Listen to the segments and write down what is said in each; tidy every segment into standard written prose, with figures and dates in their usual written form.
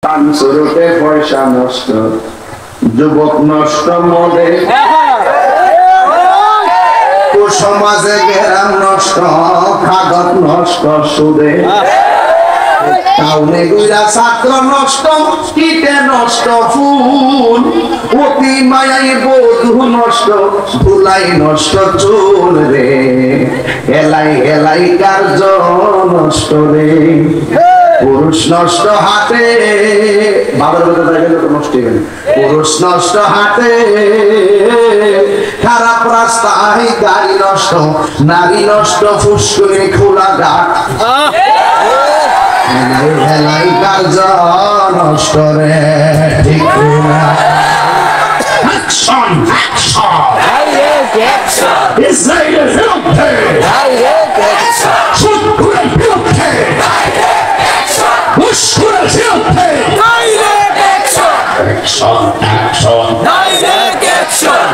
পাঁচরোটে পয়সা নষ্ট, যুবক নষ্ট মদে, সমাজে গেরাম নষ্ট, কাগজ নষ্ট সুদে, টাউনে গুইরা ছাত্র নষ্ট, কীটে নষ্ট ফুল, অতি মায়াই বধূ নষ্ট, ধুলাই নষ্ট চুল রে, হেলাই হেলাই কার্য নষ্ট রে, পুরুষ নষ্ট হাতে, বাবার কথা নষ্ট হয়ে গেল, পুরুষ নষ্ট হাতে, খারাপ রাস্তায় গাড়ি নষ্ট, নারী নষ্ট ফুসকুনি খোলা ঘাট, হেলাই কার্য নষ্ট রে, ঠিক না? অ্যাকশন অ্যাকশন ইসরায়েলের বিরুদ্ধে, সুদখোরের বিরুদ্ধে, ঘুষখোরের বিরুদ্ধে, অ্যাকশন অ্যাকশন অ্যাকশন।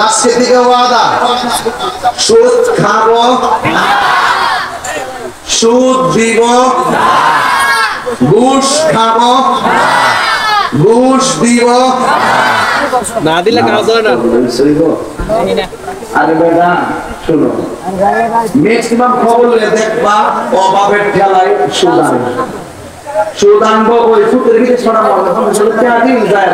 আজকে থেকে ওয়াদা, সুদ খাবো, সুদ দিব, ঘুষ খাবো, ঘুষ দিব না দিলে কাজ হয় না। আরে বেটা শুনো, ম্যাক্সিমাম খবর দেখবা অভাবের ঠেলায় সুদ আনবে, সুদ আনবো ওই সুদের ভিতরে ছড়া মারবে, যায়